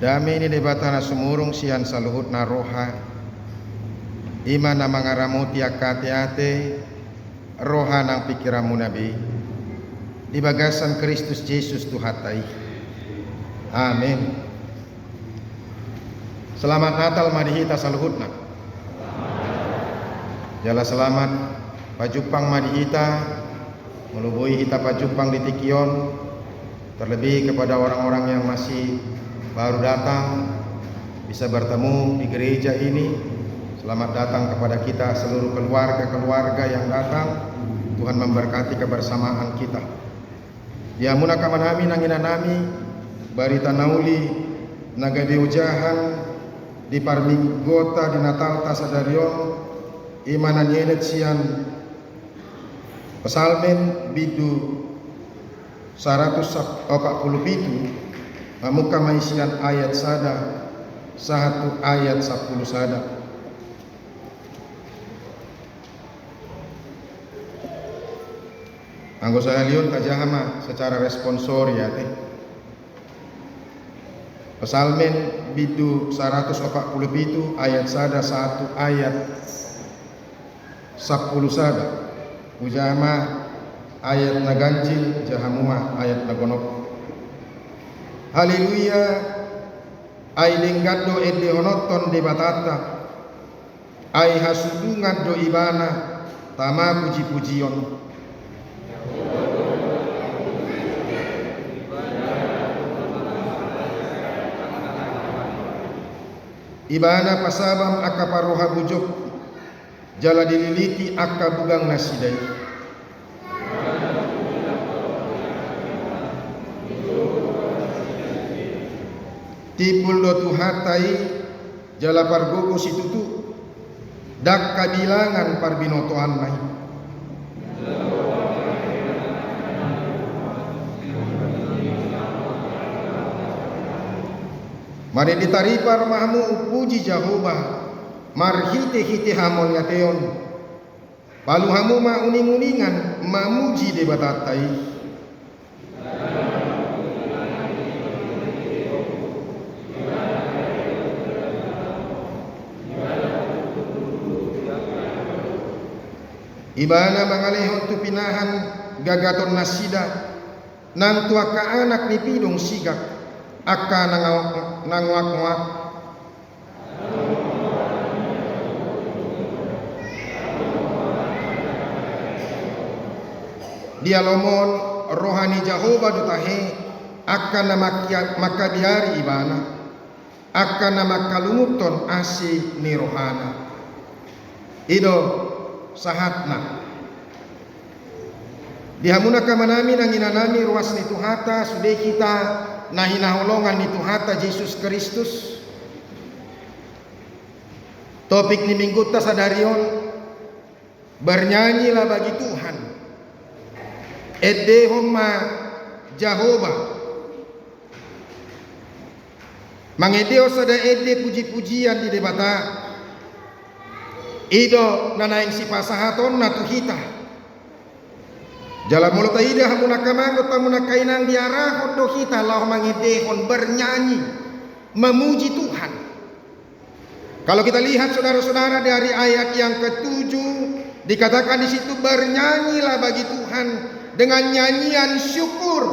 Dami ini debatana sumurung sian saluhut naroha ima na mangaramuti akate roha nang pikiramu nabi di bagasan Kristus Yesus Tuhatai. Amin. Selamat Natal madihita saluhutna. Jala selamat pajupang madihita melubui hita pajupang di Tikion, terlebih kepada orang-orang yang masih baru datang bisa bertemu di gereja ini. Selamat datang kepada kita seluruh keluarga-keluarga yang datang. Tuhan memberkati kebersamaan kita. Ya munakamanami nanginanami barita nauli nagadi ujahan di parmigota di Natal tasadarion imanan yenet sian pesalmen bidu 147 Mamuka maisian ayat sada satu ayat 10 sada. Anggo saya liun tajahama secara responsor ya teh. Pesalmen bidu 147 ayat sada 1 ayat 10 sada. Ujama ayat naganjil jahamuma ayat nagonok. Haleluya. Ai linggaddo ede honoton de batata. Ai hasudungan do ibana tama puji-pujion. Ibana pasabam akaparoha bujok jala dililiti akabugang nasidai. Tipul do tuhatai jala pargogo situtu dak kabilangan parbinotoan mai. Mari ditaripar mahmu puji Jehovah marhite-hite hamon yateon palu hamu ma uning-uningan mamuji debatatai. Ibana mangalehon tu pinahan gagaton nasida nang tua ka anak ni pidong sigak aka nangwak-ngwak dia lomon rohani Jehovah dutahe akan makabiari ibana akan makalumuton asi ni rohana ido sahatna dihamunaka manami nanginanami ruas ni Tuhata sudah kita nahinaholongan ni Tuhata Yesus Kristus. Topik ni minggu tasadarion bernyanyilah bagi Tuhan edehoma Jehovah mangedeo sada ede puji-pujian di debata ido nanaing sipasahaton natuhita jala mulata ida hamunakamango tamunakainang diarahon do hita Allah mangedehon bernyanyi memuji Tuhan. Kalau kita lihat saudara-saudara dari ayat yang ke-7 dikatakan di situ bernyanyilah bagi Tuhan dengan nyanyian syukur,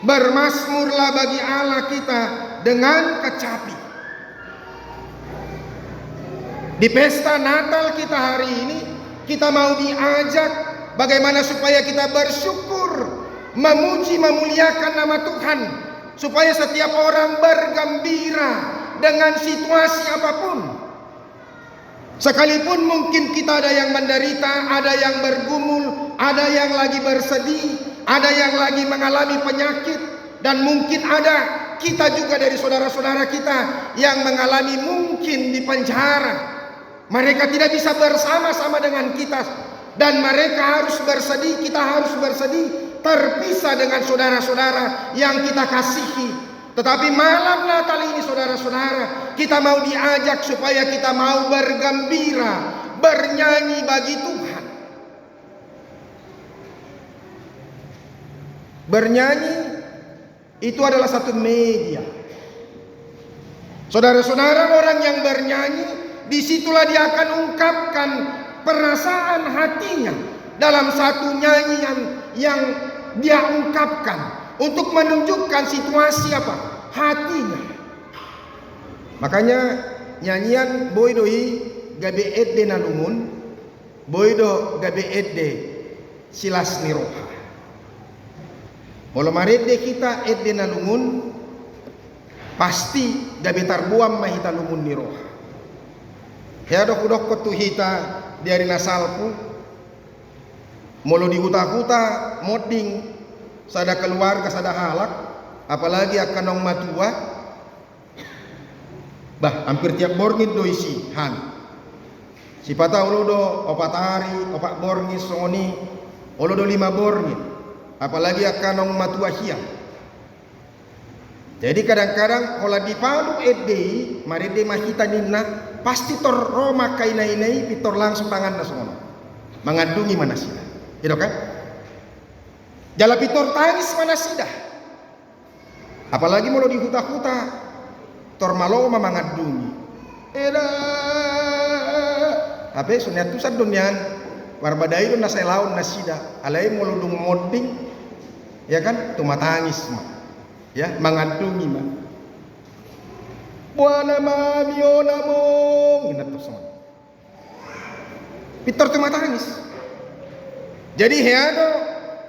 bermasmurlah bagi Allah kita dengan kecapi. Di pesta Natal kita hari ini kita mau diajak bagaimana supaya kita bersyukur, memuji, memuliakan nama Tuhan, supaya setiap orang bergembira dengan situasi apapun. Sekalipun mungkin kita ada yang menderita, ada yang bergumul, ada yang lagi bersedih, ada yang lagi mengalami penyakit, dan mungkin ada kita juga dari saudara-saudara kita yang mengalami mungkin di penjara. Mereka tidak bisa bersama-sama dengan kita dan mereka harus bersedih, kita harus bersedih, terpisah dengan saudara-saudara yang kita kasihi. Tetapi malam Natal ini saudara-saudara, kita mau diajak supaya kita mau bergembira, bernyanyi bagi Tuhan. Bernyanyi itu adalah satu media Saudara-saudara, orang yang bernyanyi, disitulah dia akan ungkapkan perasaan hatinya dalam satu nyanyian yang dia ungkapkan untuk menunjukkan situasi apa? Hatinya. Makanya nyanyian boydoi gabe edde nalumun, boydo gabe edde silas niroha. Molo maredde kita edde nalumun, pasti gabe tarbuam mahita lumun niroha. Ya dok kotu hita diari nasalpu, molo di huta-huta moding sada keluarga sada halak, apalagi akan nong matua. Bah, hampir tiap borngit do isi han. Si pata uludo opat hari, opat borngit songoni, uludo 5 borngit. Apalagi akan nong matua hiang. Jadi kadang-kadang kalau di Palu edei, marede mahita ninna, pasti tor roma kainai pitor langsung tangan na sono. Mengandungi mana sida. Gitu kan? Jala pitor tangis mana sida. Apalagi mau di huta-huta tor maloma mangandungi. Tapi sunyat tusad dunyan warbadai dun nasai laun nasida. Alai moludung moding, ya kan? Tumatangis mah. Ya, mangandungi mah. Buana mamiona mong inat tuh semua. Pitor tumatangis. Jadi heado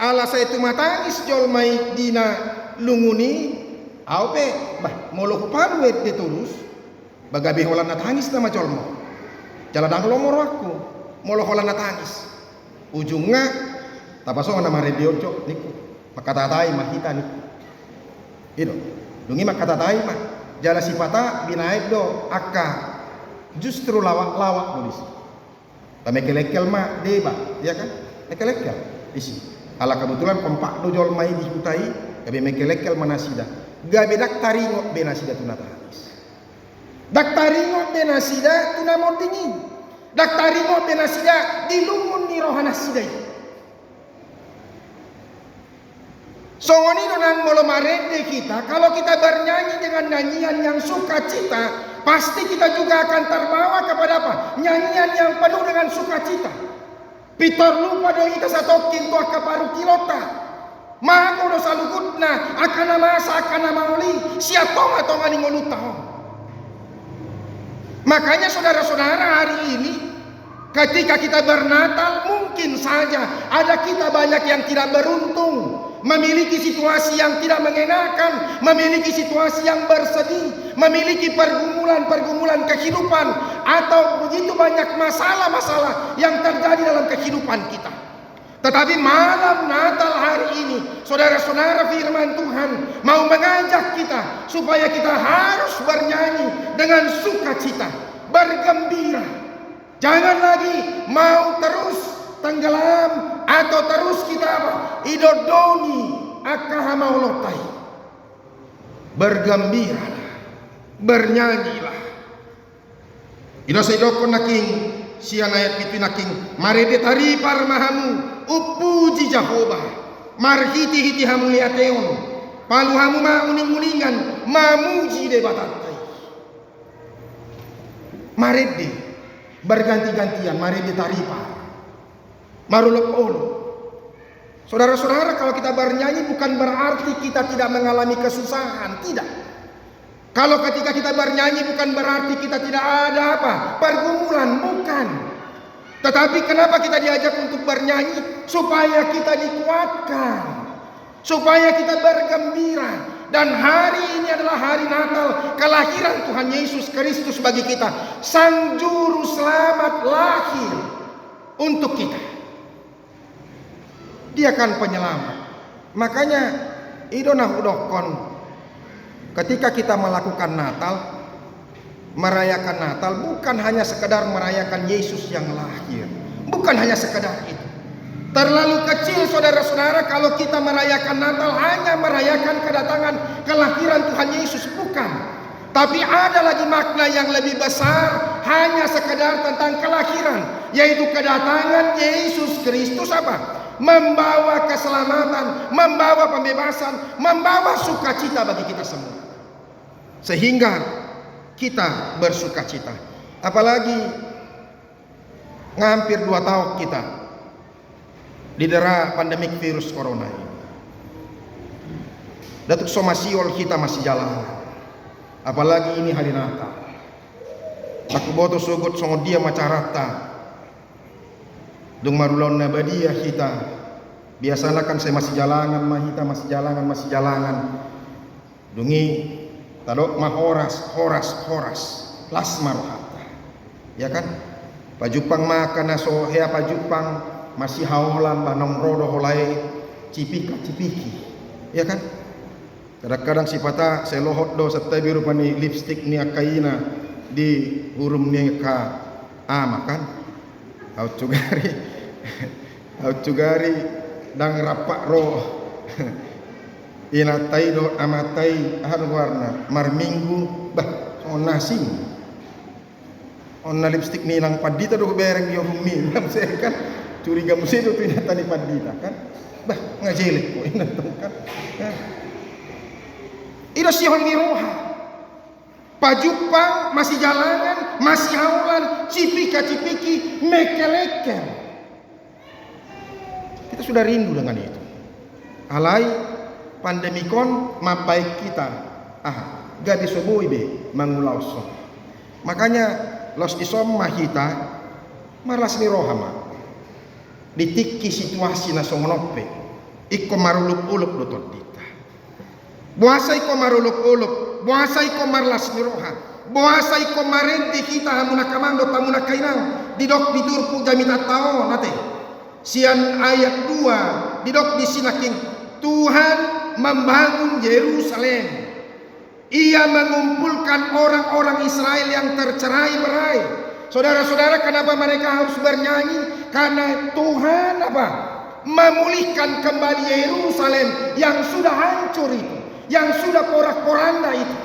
ala saya tumatangis jol mai dina lunguni. Aupe, bah, molo kupan wet ditulus, bagabi holan natangis nama colmo. Jaladang lomor aku, molo holan natangis. Ujungnya, tapasong nama radio cok niku, makatatai mahita niku. Itu, dungi makatatai mah. Jala sipata binaib do akka, justru lawak nulis. Pamekelekel mah deba, ya kan? Mekelekel isi. Ala kebetulan kompak do jol mai dihutai, gabe mekelekel manasida. Gabe daktaringot benasida tunatanis. Daktaringot benasida tunamodingin. Daktaringot benasida dilungun ni rohanasida. Songoni nang molo marende kita, kalau kita bernyanyi dengan nyanyian yang sukacita, pasti kita juga akan terbawa kepada apa? Nyanyian yang penuh dengan sukacita. Pitor lupa do ita satokin tu akaparu kilota. Mako do salugutna akana masa akana mauli siatonga tonga ni ngolutao. Makanya saudara-saudara, hari ini ketika kita bernatal, mungkin saja ada kita banyak yang tidak beruntung, memiliki situasi yang tidak mengenakan, memiliki situasi yang bersedih, memiliki pergumulan-pergumulan kehidupan, atau begitu banyak masalah-masalah yang terjadi dalam kehidupan kita. Tetapi malam Natal hari ini, saudara-saudara, firman Tuhan mau mengajak kita supaya kita harus bernyanyi dengan sukacita, bergembira. Jangan lagi mau terus tenggelam atau terus kita apa? Idodoni akahamaulotai. Bergembiralah, bernyanyilah. Ino sedoko naking siang ayat itu naking marede tari parmahamu upuji Jehovah marhiti hiti hamu liateon palu hamu ma uning-uningan mamuji de batatai. Marede berganti-gantian, marede taripar marulok-olok. Saudara-saudara, kalau kita bernyanyi bukan berarti kita tidak mengalami kesusahan, tidak. Kalau ketika kita bernyanyi bukan berarti kita tidak ada apa? Pergumulan, bukan. Tetapi kenapa kita diajak untuk bernyanyi? Supaya kita dikuatkan, supaya kita bergembira. Dan hari ini adalah hari Natal, kelahiran Tuhan Yesus Kristus bagi kita. Sang Juru Selamat lahir untuk kita. Dia kan penyelamat. Makanya idonah udokon, ketika kita melakukan Natal, merayakan Natal bukan hanya sekedar merayakan Yesus yang lahir, bukan hanya sekedar itu. Terlalu kecil saudara-saudara kalau kita merayakan Natal hanya merayakan kedatangan kelahiran Tuhan Yesus, bukan. Tapi ada lagi makna yang lebih besar hanya sekedar tentang kelahiran, yaitu kedatangan Yesus Kristus apa? Membawa keselamatan, membawa pembebasan, membawa sukacita bagi kita semua. Sehingga kita bersuka cita. Apalagi hampir 2 tahun kita didera pandemik virus corona ini. Datuk somasiol kita masih jalan. Apalagi ini hari Natal. Aku boto sugut songo dia macarata. Dung marulon nabadia kita. Biasalah kan saya masih jalangan, mahita masih jalangan. Dungi tadok mah horas las marohata. Ya kan? Pajupang makan naso hea pajupang masih haulan banong rodo holai cipiki. Ya kan? Kadang-kadang sipata saya lohot do serta biru pani lipstick ni akaina di hurum ni ka makan. Au cugari dang rapak roh. Inatai do amatai warna marminggu on nasi. On lipstick ni lang padita do bereng di humi. Saya kan curiga mesti do pinata ni padita kan. Ngajelek ko inatong kan. Ito sihon ni roha. Pajupang masih jalangan, masih haulan, cipiki, mekeleker. Kita sudah rindu dengan itu. Alai pandemikon mabaik kita. Gadis soboi be mangulau so. Makanya los isom mahita malas ni roha ma. Ditiki situasi na songonope. Iko marulup-ulup lutot dita. Buasai ko maruluk-uluk, buasai ko marlas niroha, buasai ko marenti kita hamuna kamando tamuna kainang, didok diturpu jamita tao nate. Sian ayat 2 didok di sinaking Tuhan membangun Yerusalem. Ia mengumpulkan orang-orang Israel yang tercerai-berai. Saudara-saudara, kenapa mereka harus bernyanyi? Karena Tuhan memulihkan kembali Yerusalem yang sudah hancur itu, yang sudah porak-poranda itu.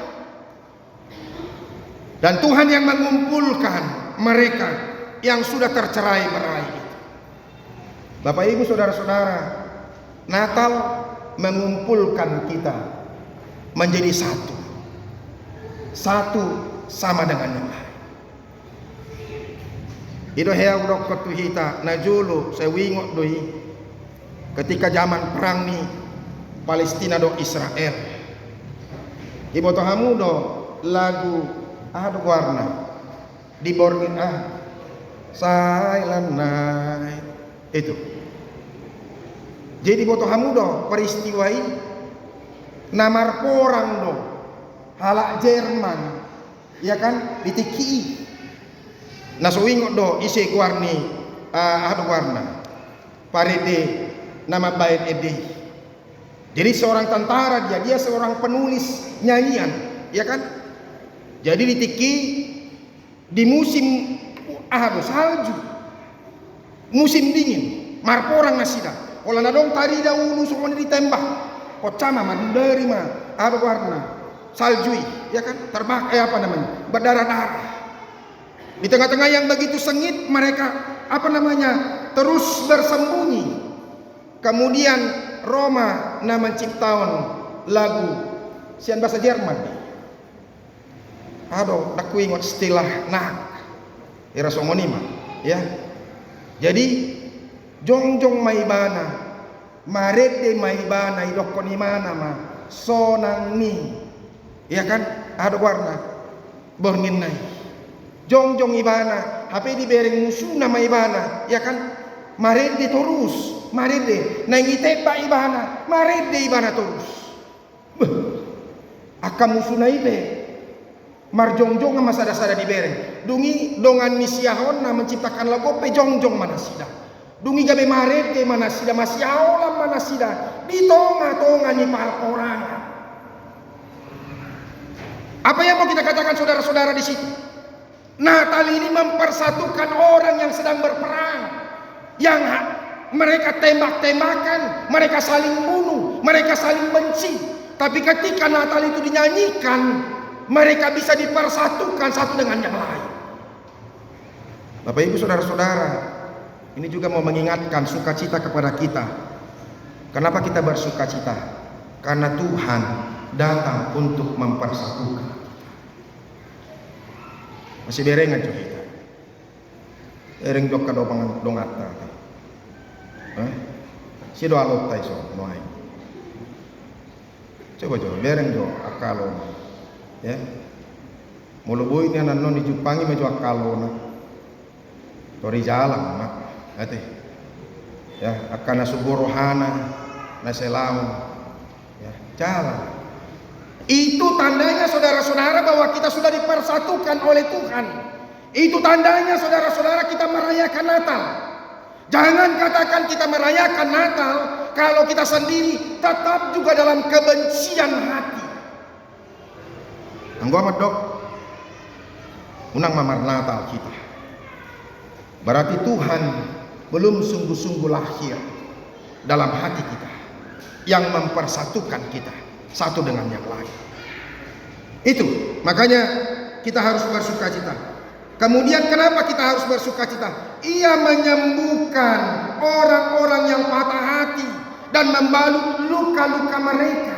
Dan Tuhan yang mengumpulkan mereka yang sudah tercerai-berai itu. Bapak Ibu saudara-saudara, Natal mengumpulkan kita menjadi satu. Satu sama dengan yang lain. Itu hea udok ketuhita najulu sewingot doi ketika zaman perang ni Palestina do Israel. Ibu tohamu do lagu warna di borgin silent night itu. Jadi boto hamudo peristiwa ini namar porang do halak Jerman ya kan ditiki nasuwingo do isi guarni warna parede nama baik ede. Jadi seorang tentara dia seorang penulis nyanyian ya kan. Jadi ditiki di musim salju, musim dingin marporang nasida olah nadong tari dahulu semua ditembak kocama madari warna saljui ya kan terbak berdarah-darah di tengah-tengah yang begitu sengit mereka terus bersembunyi. Kemudian Roma menciptakan lagu sian bahasa Jerman daku ingat istilah era songonima ya. Jadi jongjong maibana marede maibana idokoni mana sonang ni ya kan warna borngin nai jongjong ibana HP di bereng musuh nama ibana ya kan marede terus marede nangite pa ibana marede ibana terus akam musuh naibe marjongjong sama sada-sada di bereng dungi dongan misiahon menciptakan lagu pe jongjong manasida dungi gabe marede manasida masih aulam manasida di tonga-tonga ni orang. Apa yang mau kita katakan saudara-saudara di situ? Natal ini mempersatukan orang yang sedang berperang, yang mereka tembak-tembakan, mereka saling bunuh, mereka saling benci. Tapi ketika Natal itu dinyanyikan, mereka bisa dipersatukan satu dengan yang lain. Bapak Ibu saudara-saudara, ini juga mau mengingatkan sukacita kepada kita. Kenapa kita bersukacita? Karena Tuhan datang untuk mempersatukan. Masih berengan juga kita. Bereng jok kadopangan dongata. Si doa lotai so noai. Coba bereng jo akalon. Ya. Mulu boy ni anan non dijupangi mejo akalona. Tori jalan mak. Ate. Ya, akan subur rohana naselau. Ya, jalan. Itu tandanya saudara-saudara bahwa kita sudah dipersatukan oleh Tuhan. Itu tandanya saudara-saudara kita merayakan Natal. Jangan katakan kita merayakan Natal kalau kita sendiri tetap juga dalam kebencian hati. Anggo amat dok, unang mamar Natal kita. Berarti Tuhan belum sungguh-sungguh lahir dalam hati kita, yang mempersatukan kita satu dengan yang lain. Itu makanya kita harus bersukacita. Kemudian kenapa kita harus bersukacita? Ia menyembuhkan orang-orang yang patah hati dan membalut luka-luka mereka.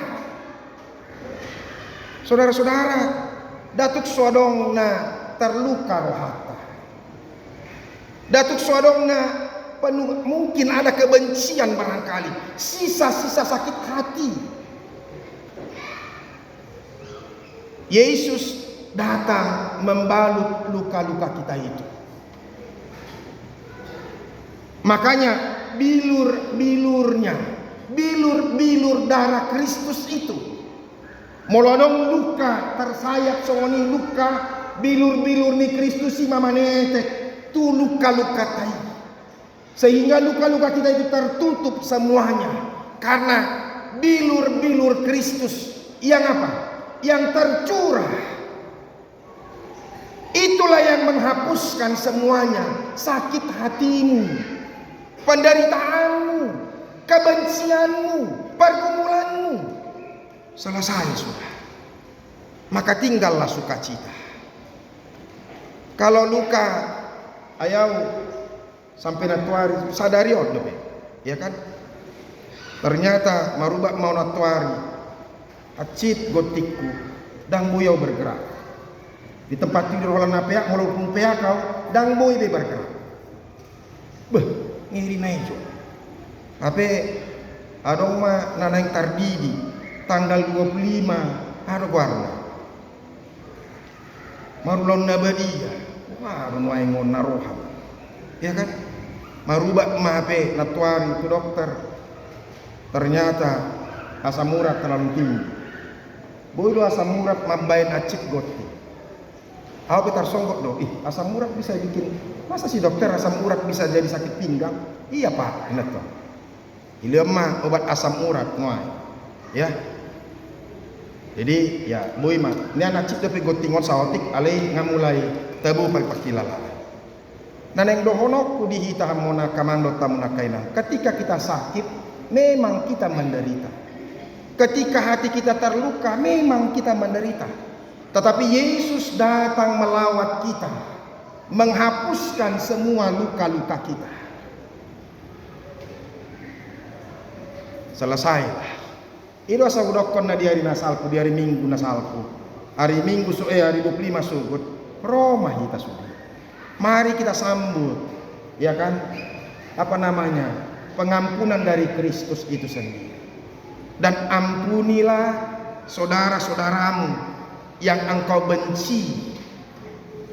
Saudara-saudara, datuk sodongna terluka rohata. Datuk sodongna penuh, mungkin ada kebencian barangkali, sisa-sisa sakit hati. Yesus datang membalut luka-luka kita itu. Makanya bilur darah Kristus itu molodong luka tersayat songoni luka bilur ni Kristus si mamanete tu luka-luka tai. Sehingga luka-luka kita itu tertutup semuanya karena bilur Kristus yang apa? Yang tercurah. Itulah yang menghapuskan semuanya, sakit hatimu, penderitaanmu, kebencianmu, pergumulanmu. Selesai sudah. Maka tinggallah sukacita. Kalau luka ayau sampai natuari sadari odo ya kan? Ternyata marubak mau natuari acit gotikku dan buyau bergerak. Di tempat tidur holan napeak walaupun peak kau dan boy be bergerak. Beh, ngiri naijo. Tapi adong ma nanang tardidi tanggal 25 ado warna. Marulon nabadia. Wah, rumah ngon naroha. Ya kan? Marubak mape natuari ke dokter. Ternyata asam urat terlalu tinggi. Boy do asam urat mambain acik goti. Aku tersonggok dong, asam urat bisa bikin, masa si dokter asam urat bisa jadi sakit pinggang? Iya pak, ingat toh. Ini mah obat asam urat, ngoy, ya. Jadi ya, boy mah, ini anak cip tapi gotingon saotik, alai ngamulai tabu pakilala. Naneng dohonok ku dihita mona kamando tamuna kaina. Ketika kita sakit, memang kita menderita. Ketika hati kita terluka, memang kita menderita. Tetapi Yesus datang melawat kita, menghapuskan semua luka-luka kita. Selesai. Itu asal udokon na di hari nasalku, di hari Minggu nasalku. Hari Minggu hari 25 sugut, Roma kita sudah. Mari kita sambut, ya kan? Apa namanya? Pengampunan dari Kristus itu sendiri. Dan ampunilah saudara-saudaramu yang engkau benci.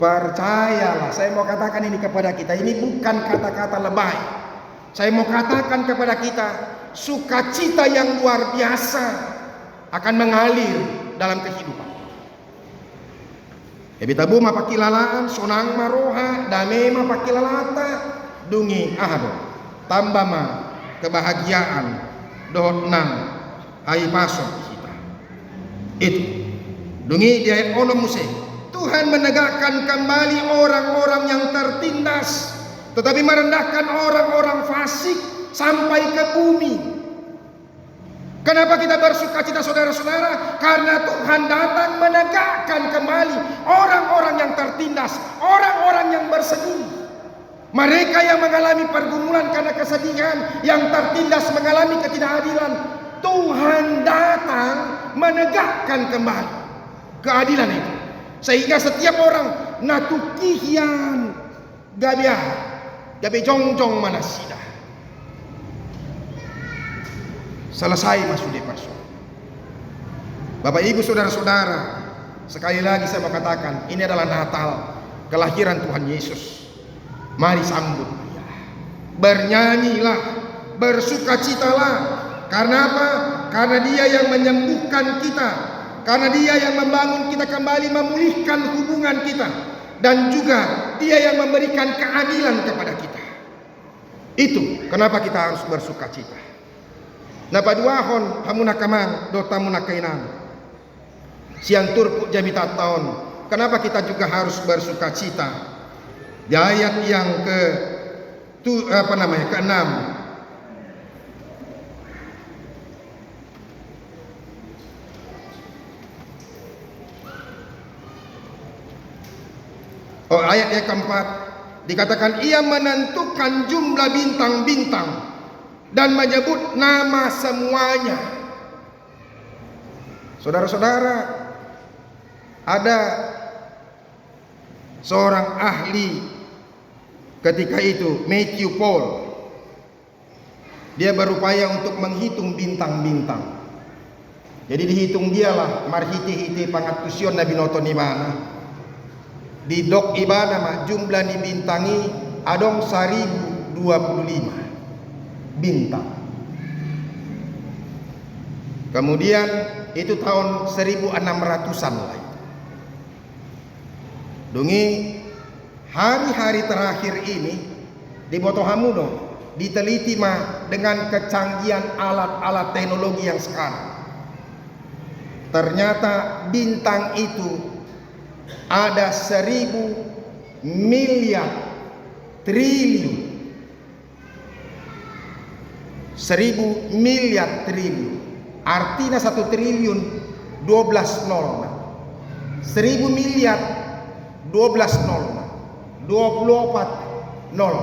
Percayalah, saya mau katakan ini kepada kita, ini bukan kata-kata lebay. Saya mau katakan kepada kita, sukacita yang luar biasa akan mengalir dalam kehidupan. Ebita buma pakilalaan, sonang maroha, dame ma pakilalata, dungi ahado, tambah ma kebahagiaan, dohot nang, ai pasok kita. Itu. Dungi dia ono muse. Tuhan menegakkan kembali orang-orang yang tertindas, tetapi merendahkan orang-orang fasik sampai ke bumi. Kenapa kita bersukacita saudara-saudara? Karena Tuhan datang menegakkan kembali orang-orang yang tertindas, orang-orang yang bersedih. Mereka yang mengalami pergumulan karena kesedihan, yang tertindas mengalami ketidakadilan, Tuhan datang menegakkan kembali keadilan itu. Sehingga setiap orang natukihian gabiah gabe jongjong manasida. Selesai masuk di persoalan. Bapak Ibu saudara-saudara, sekali lagi saya mau katakan, ini adalah Natal, kelahiran Tuhan Yesus. Mari sambut dia. Bernyanyilah, bersukacitalah. Karena apa? Karena dia yang menyembuhkan kita, karena dia yang membangun kita kembali, memulihkan hubungan kita, dan juga dia yang memberikan keadilan kepada kita. Itu kenapa kita harus bersukacita. Napa duahon hamuna kamang dota muna kainang siang turku jamita tahun. Kenapa kita juga harus bersukacita? Di ayat yang ke-6, ayat yang keempat dikatakan ia menentukan jumlah bintang-bintang dan menyebut nama semuanya. Saudara-saudara, ada seorang ahli ketika itu, Matthew Paul. Dia berupaya untuk menghitung bintang-bintang. Jadi dihitung dialah marhiti-hiti pangatusion na binoto ni bana. Di dok ibana mah jumlah ni bintangi adong 1025 bintang. Kemudian itu tahun 1600-an lah. Dungi hari-hari terakhir ini di Botohamuno diteliti mah dengan kecanggihan alat-alat teknologi yang sekarang. Ternyata bintang itu ada 1000 miliar triliun. 1000 miliar triliun. Artinya 1 triliun 12 nol. 1000 miliar 12 nol. 24 nol.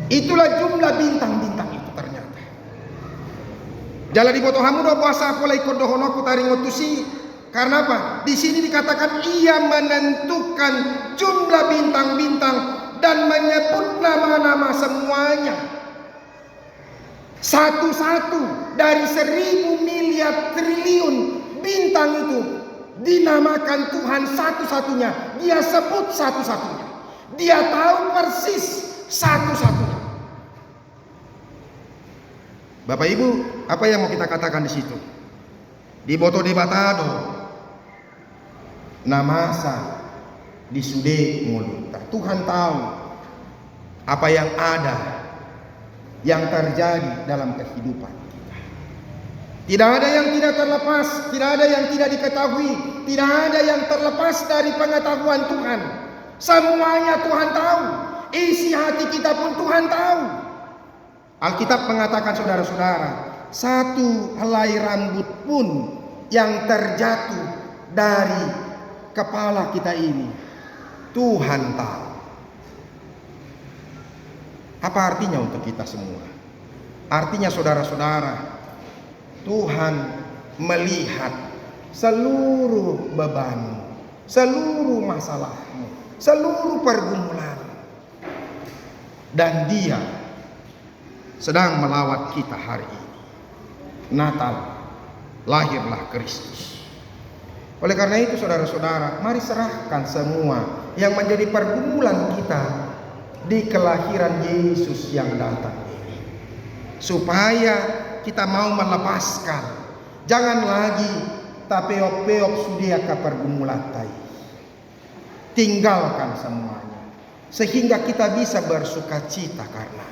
Itulah jumlah bintang-bintang itu ternyata. Jala di Botohamuno puasa polai kodohonoku taringotusi. Karena apa? Di sini dikatakan ia menentukan jumlah bintang-bintang dan menyebut nama-nama semuanya. Satu-satu dari 1000 miliar triliun bintang itu dinamakan Tuhan satu-satunya. Dia sebut satu-satunya. Dia tahu persis satu-satunya. Bapak Ibu, apa yang mau kita katakan di situ? Di Boto de Batado, namasa di Sude mulut. Tuhan tahu apa yang ada, yang terjadi dalam kehidupan kita. Tidak ada yang tidak terlepas, tidak ada yang tidak diketahui, tidak ada yang terlepas dari pengetahuan Tuhan. Semuanya Tuhan tahu. Isi hati kita pun Tuhan tahu. Alkitab mengatakan saudara-saudara, satu helai rambut pun yang terjatuh dari kepala kita ini Tuhan tahu. Apa artinya untuk kita semua? Artinya saudara-saudara, Tuhan melihat seluruh bebanmu, seluruh masalahmu, seluruh pergumulan, dan Dia sedang melawat kita hari ini. Natal, lahirlah Kristus. Oleh karena itu saudara-saudara, mari serahkan semua yang menjadi pergumulan kita di kelahiran Yesus yang datang ini, supaya kita mau melepaskan. Jangan lagi tapeok-peok sudia ke pergumulan tadi. Tinggalkan semuanya sehingga kita bisa bersuka cita karena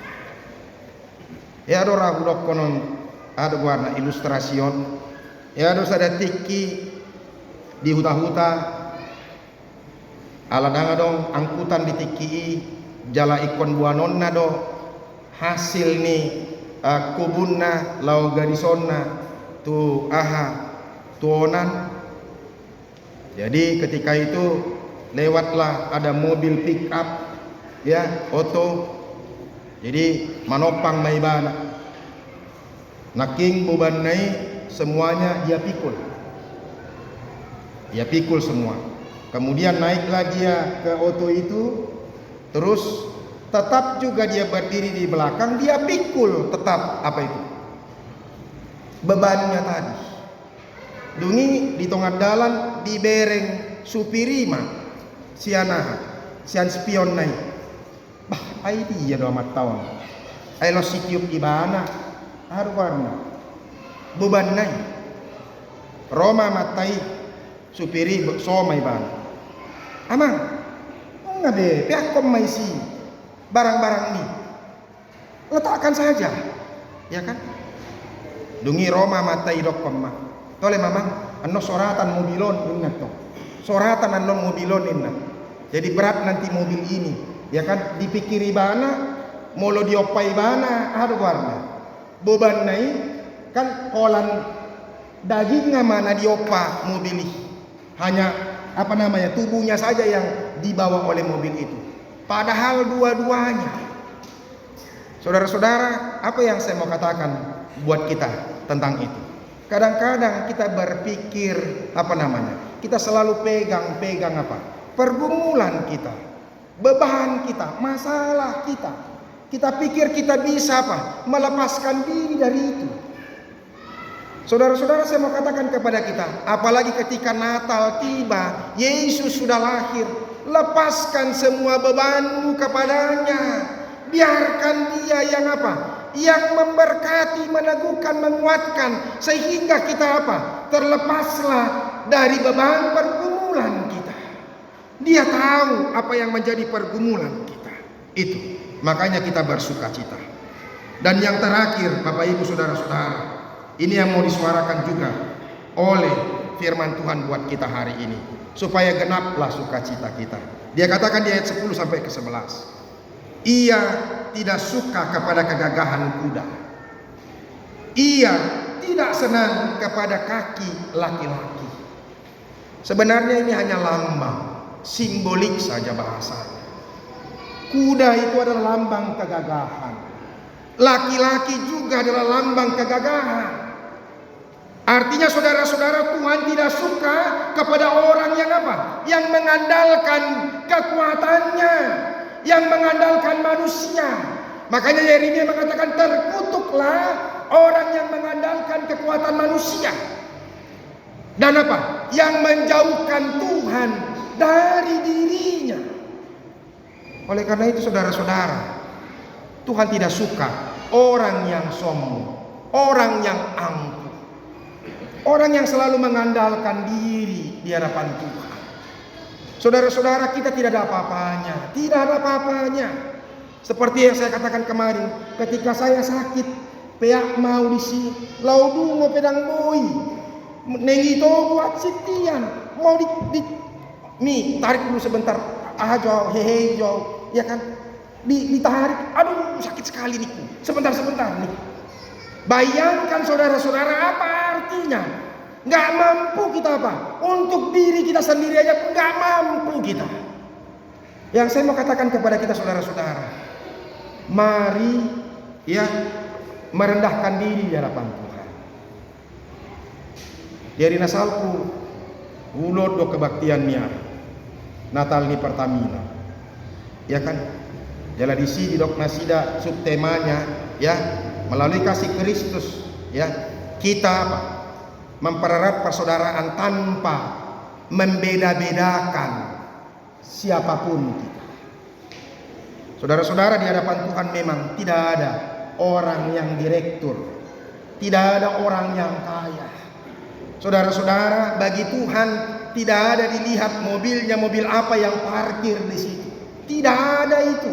ya ada rahulok konon ada warna ilustrasion ya ada sada tiki di huta-huta aladanga dong angkutan di tiki jala ikon buanonna do hasil ni kubunna lau garisonna tu aha tuonan. Jadi ketika itu lewatlah ada mobil pick up ya oto. Jadi manopang maibana naking beban naik semuanya dia pikul semua. Kemudian naiklah dia ke oto itu, terus tetap juga dia berdiri di belakang, dia pikul tetap apa itu? Bebannya tadi. Dungi di tengah dalan di bereng supirima siana sian spion naik. Bah, ai dia do amat tahun. Ai lo sitiup ibana haru warna. Beban naik. Roma matai supiri soma ibana. Amang, ngabe pihak komisi barang-barang ini letakkan saja, ya kan? Dungi Roma matai dokom mah. Tole mamang, anno soratan mobilon ingat toh. Soratan anno mobilon ingat. Jadi berat nanti mobil ini, ya kan? Dipikiri bana, molo diopai bana, aduh warna. Beban naik kan kolan dagingnya mana diopa mobil ini. Hanya apa namanya, tubuhnya saja yang dibawa oleh mobil itu. Padahal dua-duanya. Saudara-saudara, apa yang saya mau katakan buat kita tentang itu? Kadang-kadang kita berpikir apa namanya? Kita selalu pegang apa? Pergumulan kita, beban kita, masalah kita. Kita pikir kita bisa apa? Melepaskan diri dari itu. Saudara-saudara, saya mau katakan kepada kita, apalagi ketika Natal tiba, Yesus sudah lahir, lepaskan semua bebanmu kepadanya. Biarkan dia yang apa? Yang memberkati, meneguhkan, menguatkan, sehingga kita apa? Terlepaslah dari beban pergumulan kita. Dia tahu apa yang menjadi pergumulan kita. Itu, makanya kita bersukacita. Dan yang terakhir, Bapak Ibu Saudara-saudara, ini yang mau disuarakan juga oleh firman Tuhan buat kita hari ini, supaya genaplah sukacita kita. Dia katakan di ayat 10 sampai ke 11. Ia tidak suka kepada kegagahan kuda. Ia tidak senang kepada kaki laki-laki. Sebenarnya ini hanya lambang, simbolik saja bahasanya. Kuda itu adalah lambang kegagahan. Laki-laki juga adalah lambang kegagahan. Artinya saudara-saudara, Tuhan tidak suka kepada orang yang apa? Yang mengandalkan kekuatannya, yang mengandalkan manusia. Makanya Yeremia mengatakan, terkutuklah orang yang mengandalkan kekuatan manusia. Dan apa? Yang menjauhkan Tuhan dari dirinya. Oleh karena itu saudara-saudara, Tuhan tidak suka orang yang sombong, orang yang angkuh, orang yang selalu mengandalkan diri di hadapan Tuhan. Saudara-saudara, kita tidak ada apa-apanya. Tidak ada apa-apanya. Seperti yang saya katakan kemarin, ketika saya sakit, pihak mau disi laudu mau pedang boy, nengito buat sitian, mau nih tarik dulu sebentar, ajo hehe jo, ya kan? Ditarik, aduh sakit sekali nih, sebentar nih. Bayangkan saudara-saudara, apa artinya? Nggak mampu kita apa? Untuk diri kita sendiri aja nggak mampu kita. Yang saya mau katakan kepada kita saudara-saudara, mari ya merendahkan diri di hadapan Tuhan. Dari nasalku ulod do kebaktiannya Natal ni Pertamina, ya kan? Jala di sini dok nasida subtemanya ya, melalui kasih Kristus ya, kita apa? Mempererat persaudaraan tanpa membeda-bedakan siapapun kita. Saudara-saudara, di hadapan Tuhan memang tidak ada orang yang direktur, tidak ada orang yang kaya. Saudara-saudara, bagi Tuhan tidak ada dilihat mobilnya, mobil apa yang parkir di situ. Tidak ada itu.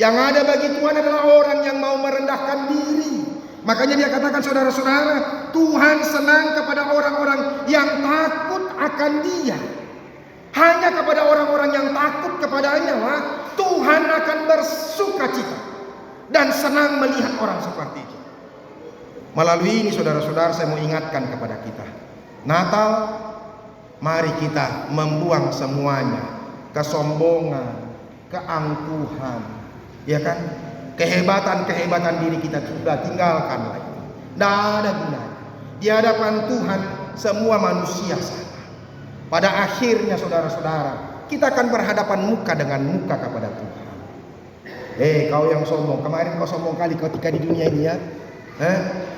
Yang ada bagi Tuhan adalah orang yang mau merendahkan diri. Makanya dia katakan saudara-saudara, Tuhan senang kepada orang-orang yang takut akan Dia. Hanya kepada orang-orang yang takut kepadanya lah Tuhan akan bersukacita dan senang melihat orang seperti itu. Melalui ini saudara-saudara, saya mau ingatkan kepada kita, Natal, mari kita membuang semuanya, kesombongan, keangkuhan, ya kan? Kehebatan diri kita sudah tinggalkan lagi. Tidak ada gunanya. Di hadapan Tuhan semua manusia sama. Pada akhirnya saudara-saudara, kita akan berhadapan muka dengan muka kepada Tuhan. Kau yang sombong, kemarin kau sombong kali ketika di dunia ini ya.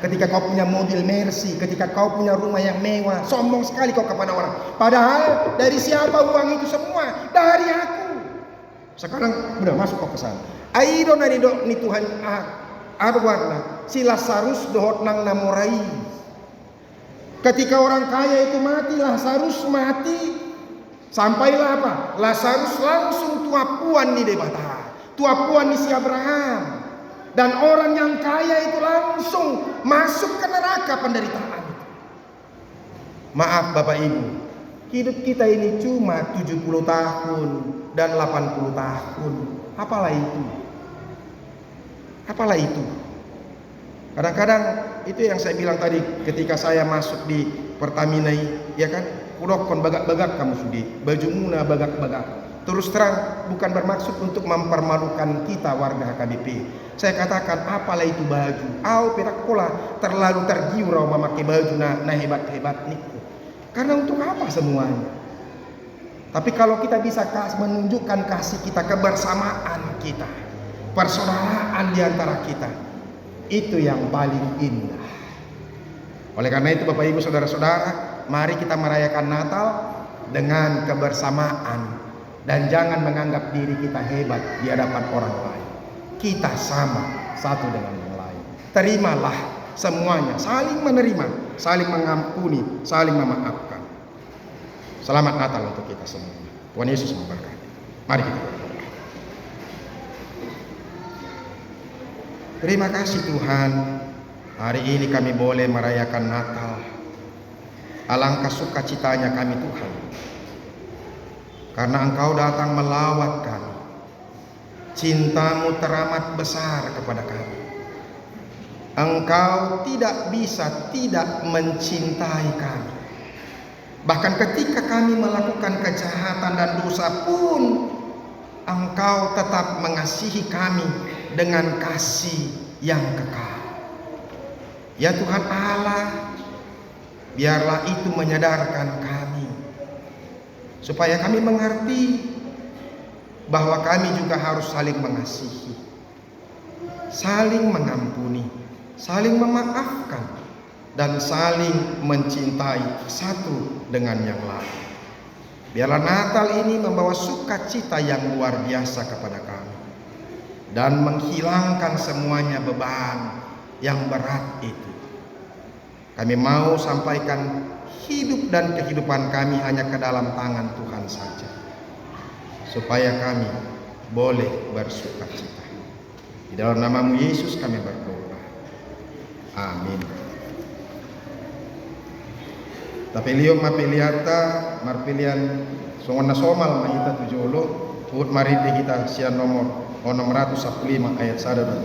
Ketika kau punya mobil Mercy, ketika kau punya rumah yang mewah, sombong sekali kau kepada orang. Padahal dari siapa uang itu semua? Dari aku. Sekarang udah masuk kau ke sana. Aido narido ni Tuhan arwarna si Lazarus dohot nang namorai. Ketika orang kaya itu mati, Lazarus mati. Sampailah apa? Lazarus langsung tuapuan di debata. Tuapuan di si Abraham. Dan orang yang kaya itu langsung masuk ke neraka penderitaan itu. Maaf Bapak Ibu, hidup kita ini cuma 70 tahun dan 80 tahun. Apalah itu? Apalah itu? Kadang-kadang itu yang saya bilang tadi ketika saya masuk di Pertamina, ya kan? Udokon bagak-bagak kamu sudi, baju muna bagak-bagak. Terus terang bukan bermaksud untuk mempermalukan kita warga HKBP. Saya katakan apalah itu baju. Perak pola terlalu tergiur memakai baju nah hebat-hebat niku. Karena untuk apa semuanya? Tapi kalau kita bisa menunjukkan kasih kita, kebersamaan kita, persaudaraan di antara kita, itu yang paling indah. Oleh karena itu Bapak Ibu saudara-saudara, mari kita merayakan Natal dengan kebersamaan. Dan jangan menganggap diri kita hebat di hadapan orang lain. Kita sama satu dengan yang lain. Terimalah semuanya, saling menerima, saling mengampuni, saling memaafkan. Selamat Natal untuk kita semua. Tuhan Yesus memberkati. Mari kita berdoa. Terima kasih Tuhan, hari ini kami boleh merayakan Natal. Alangkah sukacitanya kami Tuhan, karena Engkau datang melawat kami. Cintamu teramat besar kepada kami. Engkau tidak bisa tidak mencintai kami. Bahkan ketika kami melakukan kejahatan dan dosa pun, Engkau tetap mengasihi kami dengan kasih yang kekal. Ya Tuhan Allah, biarlah itu menyadarkan kami, supaya kami mengerti bahwa kami juga harus saling mengasihi, saling mengampuni, saling memaafkan, dan saling mencintai satu dengan yang lain. Biarlah Natal ini membawa sukacita yang luar biasa kepada kami, dan menghilangkan semuanya beban yang berat itu. Kami mau sampaikan hidup dan kehidupan kami hanya ke dalam tangan Tuhan saja, supaya kami boleh bersukacita. Di dalam nama-Mu Yesus kami berdoa. Amin. Tapelio mapeliata marpelian songona somal mahita tujolo ut maride kita sian nomor 615 ayat 1 dan